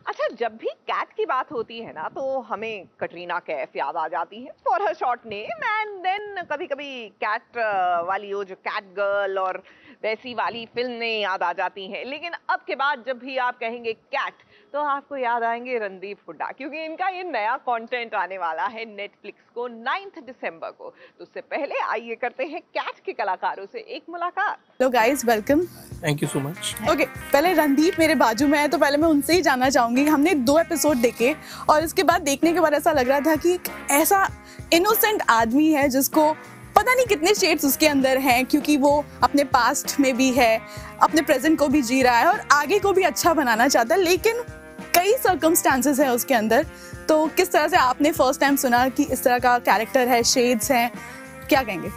अच्छा, जब भी कैट की बात होती है ना तो हमें कटरीना कैफ याद आ जाती है for her short name, and then कभी कभी कैट वाली वो जो कैट गर्ल और वैसी वाली फिल्में याद आ जाती हैं। लेकिन अब के बाद जब भी आप कहेंगे कैट तो आपको याद आएंगे रणदीप हुड्डा, क्योंकि इनका ये नया कंटेंट आने वाला है नेटफ्लिक्स को 9 दिसंबर को। तो उससे पहले आइए करते हैं कैट के कलाकारों से एक मुलाकात। Hello guys, welcome. Thank you so much. Okay, पहले रणदीप मेरे बाजू में है तो पहले मैं उनसे ही जानना चाहूंगी। हमने 2 एपिसोड देखे और इसके बाद देखने के बाद ऐसा लग रहा था कि एक ऐसा इनोसेंट आदमी है जिसको पता नहीं कितने शेड्स उसके अंदर हैं, क्योंकि वो अपने पास्ट में भी है, अपने प्रेजेंट को भी जी रहा है और आगे को भी अच्छा बनाना चाहता है, लेकिन कई सर्कमस्टांसेस हैं उसके अंदर। तो किस तरह से आपने फर्स्ट टाइम सुना कि इस तरह का कैरेक्टर है, शेड्स हैं, क्या कहेंगे?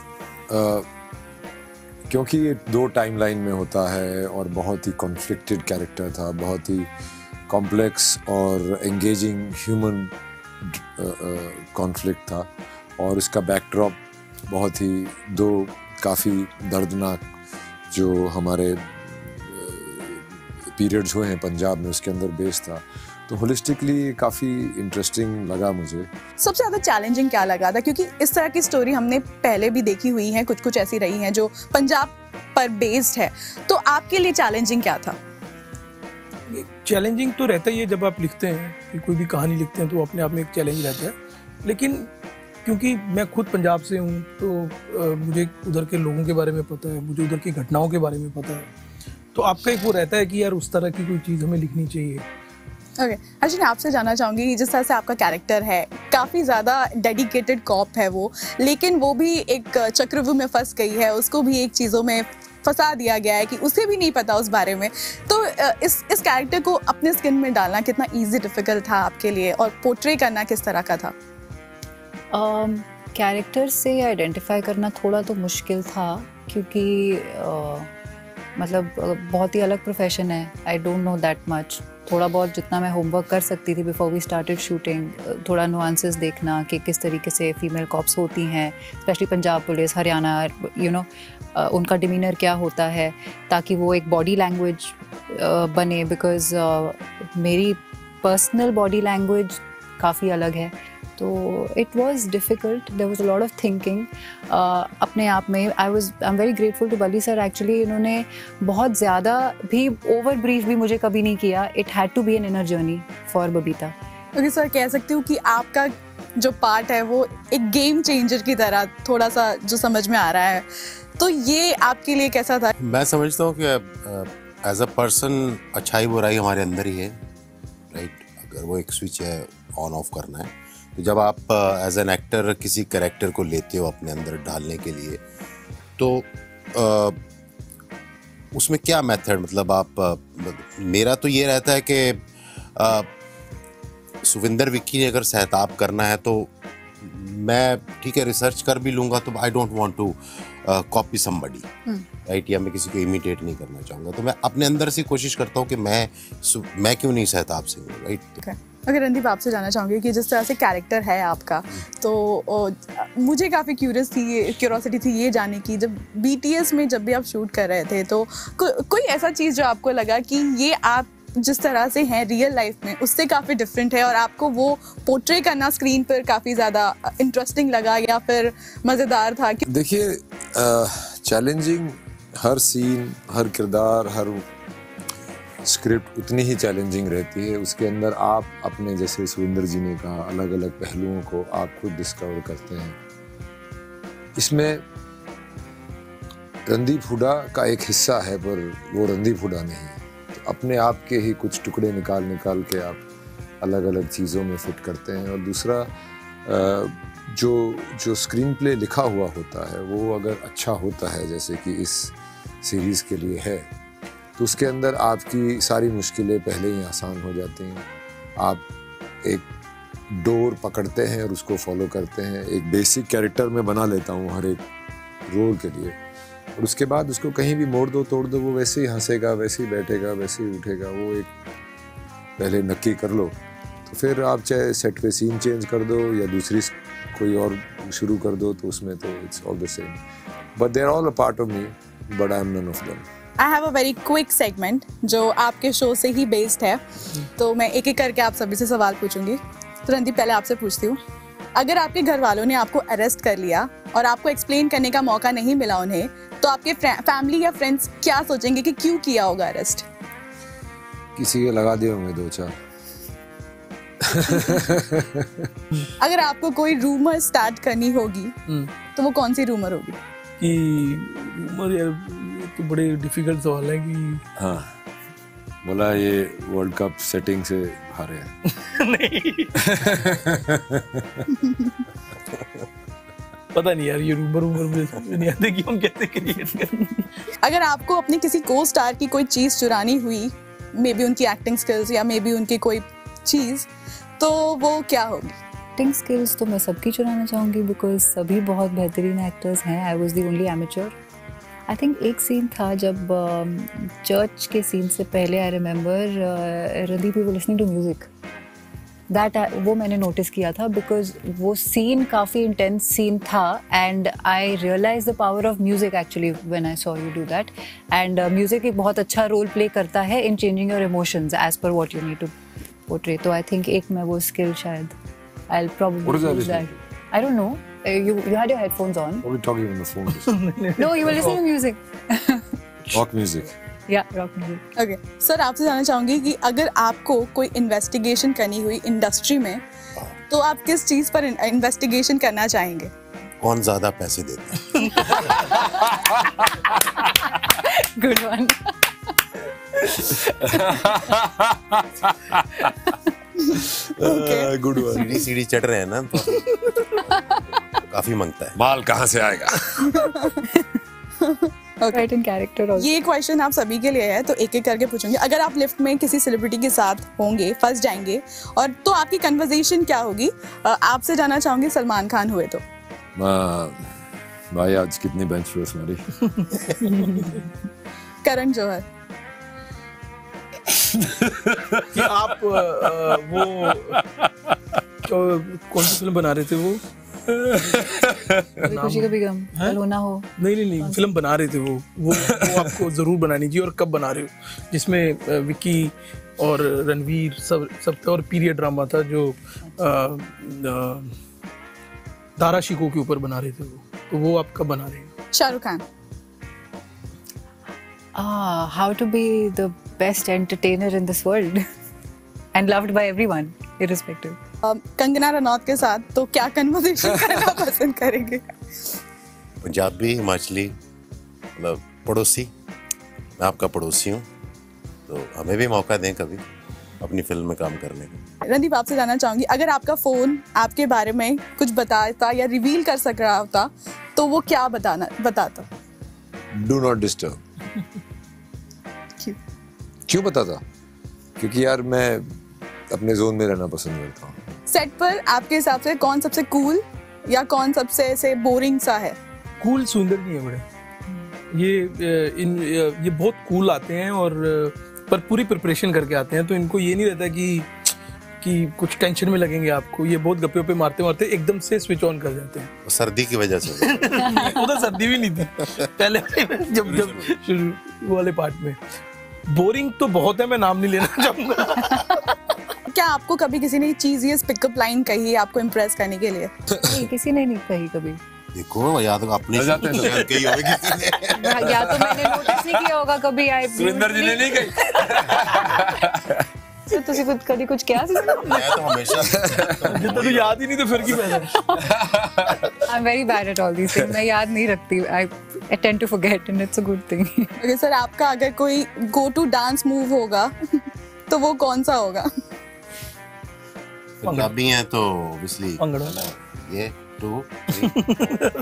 क्योंकि ये 2 टाइमलाइन में होता है और बहुत ही कॉन्फ्लिक्टेड कैरेक्टर था, बहुत ही कॉम्प्लेक्स और एंगेजिंग ह्यूमन कॉन्फ्लिक्ट था, और इसका बैकड्रॉप बहुत ही 2 काफ़ी दर्दनाक जो हमारे पीरियड्स हुए हैं पंजाब में, उसके अंदर बेस था। तो होलिस्टिकली काफ़ी इंटरेस्टिंग लगा मुझे। सबसे ज़्यादा चैलेंजिंग क्या लगा था, क्योंकि इस तरह की स्टोरी हमने पहले भी देखी हुई है, कुछ कुछ ऐसी रही हैं जो पंजाब पर बेस्ड है, तो आपके लिए चैलेंजिंग क्या था? चैलेंजिंग तो रहता ही है जब आप लिखते हैं, कि कोई भी कहानी लिखते हैं तो अपने आप में एक चैलेंज रहता है। लेकिन क्योंकि मैं खुद पंजाब से हूँ तो मुझे उधर के लोगों के बारे में पता है, मुझे उधर की घटनाओं के बारे में पता है, तो आपका एक वो रहता है कि यार उस तरह की कोई चीज़ हमें लिखनी चाहिए। ओके, अच्छा, मैं आपसे जानना चाहूँगी, जिस तरह से आपका कैरेक्टर है, काफ़ी ज़्यादा डेडिकेटेड कॉप है वो, लेकिन वो भी एक चक्रव्यूह में फंस गई है, उसको भी एक चीज़ों में फंसा दिया गया है कि उसे भी नहीं पता उस बारे में। तो इस कैरेक्टर को अपने स्किन में डालना कितना ईजी डिफ़िकल्ट था आपके लिए, और पोर्ट्रे करना किस तरह का था? कैरेक्टर से आइडेंटिफाई करना थोड़ा तो मुश्किल था, क्योंकि मतलब बहुत ही अलग प्रोफेशन है। I don't know that much. थोड़ा बहुत जितना मैं होमवर्क कर सकती थी बिफोर वी स्टार्टेड शूटिंग, थोड़ा नुआंसेस देखना कि किस तरीके से फीमेल कॉप्स होती हैं, स्पेशली पंजाब पुलिस, हरियाणा, उनका डिमीनर क्या होता है, ताकि वो एक बॉडी लैंग्वेज बने, बिकॉज मेरी पर्सनल बॉडी लैंग्वेज काफ़ी अलग है। तो it was difficult, there was a lot of thinking अपने आप में। I am very grateful to Bali sir. Actually इन्होंने बहुत ज़्यादा भी ओवर ब्रीफ भी मुझे कभी नहीं किया। It had to be an inner journey for Babita. Okay sir, कह सकती हूँ कि आपका जो पार्ट है वो एक गेम चेंजर की तरह थोड़ा सा जो समझ में आ रहा है, तो ये आपके लिए कैसा था? मैं समझता हूँ कि एज अ पर्सन अच्छाई बुराई हमारे अंदर ही है, राइट। अगर वो एक स्विच है ऑन ऑफ करना है, तो जब आप एज एन एक्टर किसी कैरेक्टर को लेते हो अपने अंदर डालने के लिए, तो उसमें क्या मेथड, मतलब मेरा तो ये रहता है कि सुविंदर विक्की ने अगर सहताब करना है तो मैं ठीक है रिसर्च कर भी लूँगा, तो I don't want to copy somebody, right, या मैं किसी को इमिटेट नहीं करना चाहूँगा। तो मैं अपने अंदर से कोशिश करता हूँ कि मैं क्यों नहीं सहताब सिंह, राइट। अगर रणदीप, आपसे जानना चाहूँगी कि जिस तरह से कैरेक्टर है आपका, तो मुझे काफ़ी क्यूरोसिटी थी ये जानने की, जब BTS में जब भी आप शूट कर रहे थे तो कोई ऐसा चीज़ जो आपको लगा कि ये आप जिस तरह से हैं रियल लाइफ में उससे काफ़ी डिफरेंट है, और आपको वो पोर्ट्रे करना स्क्रीन पर काफ़ी ज़्यादा इंटरेस्टिंग लगा या फिर मज़ेदार था? देखिए, चैलेंजिंग हर सीन, हर किरदार, हर स्क्रिप्ट उतनी ही चैलेंजिंग रहती है। उसके अंदर आप अपने, जैसे सुविंदर जी ने कहा, अलग अलग पहलुओं को आप खुद डिस्कवर करते हैं। इसमें रणदीप हुड्डा का एक हिस्सा है, पर वो रणदीप हुड्डा नहीं है। तो अपने आप के ही कुछ टुकड़े निकाल के आप अलग अलग चीज़ों में फिट करते हैं। और दूसरा, जो स्क्रीन प्ले लिखा हुआ होता है वो अगर अच्छा होता है, जैसे कि इस सीरीज़ के लिए है, तो उसके अंदर आपकी सारी मुश्किलें पहले ही आसान हो जाती हैं। आप एक डोर पकड़ते हैं और उसको फॉलो करते हैं। एक बेसिक कैरेक्टर मैं बना लेता हूँ हर एक रोल के लिए, और उसके बाद उसको कहीं भी मोड़ दो तोड़ दो, वो वैसे ही हंसेगा, वैसे ही बैठेगा, वैसे ही उठेगा। वो एक पहले नक्की कर लो, तो फिर आप चाहे सेट पे सीन चेंज कर दो या दूसरी कोई और शुरू कर दो, तो उसमें तो it's all the same, but they are all a part of me, but I am none of them. I have a very quick segment जो आपके शो से ही बेस्ड है, तो मैं एक एक करके आप सभी से सवाल पूछूंगी। तो रणदीप, पहले आपसे पूछती हूँ, अगर आपके घर वालों ने आपको अरेस्ट कर लिया और आपको एक्सप्लेन करने का मौका नहीं मिला उन्हें, तो आपके फैमिली या फ्रेंड्स क्या सोचेंगे कि क्यों किया होगा अरेस्ट? किसी के लगा दिए होंगे 2-4। अगर आपको कोई रूमर स्टार्ट करनी होगी तो वो कौन सी रूमर होगी? कि रूमर, यार ये तो बड़े डिफिकल्ट सवाल है कि हाँ, बोला ये वर्ल्ड कप सेटिंग से हारे हैं। नहीं पता नहीं यार, ये रूमर मुझे समझ नहीं आते कि हम कैसे क्रिएट करें। अगर आपको अपनी किसी को स्टार की कोई चीज चुरानी हुई, मे बी उनकी एक्टिंग स्किल्स या मे बी उनकी कोई चीज, तो वो क्या होगी? एक्टिंग स्किल्स तो मैं सबकी चुराना चाहूँगी बिकॉज सभी बहुत बेहतरीन एक्टर्स हैं। I was the only amateur. I think एक सीन था जब चर्च के सीन से पहले, I remember Randeep we listening to music, that वो मैंने नोटिस किया था बिकॉज वो सीन काफ़ी इंटेंस सीन था and I realize the power of music actually when I saw you do that. And music एक बहुत अच्छा रोल प्ले करता है in changing your emotions as per what you need to portray. तो I think एक मैं वो skill शायद I'll probably use that. I don't know. You had your headphones on. What are we talking on the phone? No, you were listening to music. Rock music. Yeah, rock music. Okay. Sir, आपसे जानना चाहूंगी कि अगर आपको कोई investigation करनी हुई industry में, तो आप किस चीज पर इन्वेस्टिगेशन करना चाहेंगे? कौन ज्यादा पैसे देता है? Good one. Good one. सीढ़ी चढ़ रहे हैं ना, तो काफी मांगता है। माल कहाँ से आएगा? Right in character also. ये क्वेश्चन आप सभी के लिए है, तो एक एक करके पूछूंगी। अगर आप लिफ्ट में किसी सेलिब्रिटी के साथ होंगे, फंस जाएंगे, और तो आपकी कन्वर्सेशन क्या होगी? आपसे जानना चाहूंगी, सलमान खान हुए तो। भाई आज कितनी बेंच प्रेस मारी? करण जौहर। कि आप वो कौन सी फिल्म बना रहे थे वो? खुशी कभी गम, कल होना हो। नहीं, फिल्म बना रहे थे वो आपको जरूर बनानी चाहिए। और कब बना रहे हो? जिसमें विकी और रणवीर सब थे, और पीरियड ड्रामा था जो दारा शिको के ऊपर बना रहे थे वो, तो वो आप कब बना रहे हैं? Shahrukh Khan. How to be the best entertainer in this world and loved by everyone, irrespective. Kangana Ranaut के साथ तो क्या कन्वर्सेशन करना पसंद करेंगे? पंजाबी, हिमाचली, मतलब पड़ोसी। मैं आपका पड़ोसी हूँ, तो हमें भी मौका दें कभी अपनी फिल्म में काम करने का। रणदीप, आपसे जानना चाहूंगी, अगर आपका फोन आपके बारे में कुछ बताता या रिवील कर सक रहा होता, तो वो क्या बताता? Do not disturb. क्यों बताता? क्योंकि यार मैं अपने जोन में रहना पसंद करता हूँ। सेट पर आपके हिसाब से कौन सबसे कूल या कौन सबसे ऐसे बोरिंग सा है? कूल सुंदर नहीं है बड़े। ये बहुत कूल आते हैं, और पर पूरी प्रिपरेशन करके आते हैं, तो इनको ये नहीं रहता कि कुछ टेंशन में लगेंगे आपको। ये बहुत गप्पे पे मारते मारते एकदम से स्विच ऑन कर जाते हैं। सर्दी की वजह से। उधर सर्दी भी नहीं थी पहले जब शुरू वाले पार्ट में। बोरिंग तो बहुत है, मैं नाम नहीं लेना चाहूंगा। क्या आपको कभी किसी ने चीज़ियस पिकअप लाइन कही आपको इम्प्रेस करने के लिए? नहीं, किसी ने नहीं कही कभी। देखो, या तो आपने या तो मैंने नोटिस नहीं किया होगा कभी। सुरेंद्र जी ने नहीं कही। तो तुसी कभी कुछ किया? मैं तो हमेशा जितना तो याद ही नहीं, तो फिर की पैदा। I am very bad at all these things. मैं याद नहीं रखती। I tend to forget and it's a good thing. Okay, sir, आपका अगर कोई गो टू डांस मूव होगा तो वो कौन सा होगा? पंजाबी हैं तो obviously ये 2 3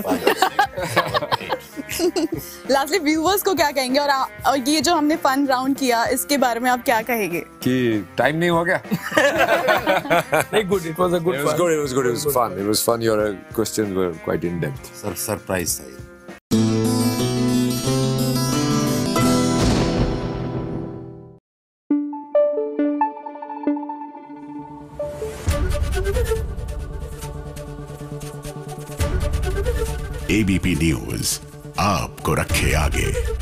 5 लास्टली व्यूअर्स को क्या कहेंगे, और ये जो हमने फन राउंड किया, इसके बारे में आप क्या कहेंगे? कि टाइम नहीं हो गया? Good, it was a good fun. It was fun. Your questions were quite in depth. Surprise था ये। ABP न्यूज आपको रखे आगे।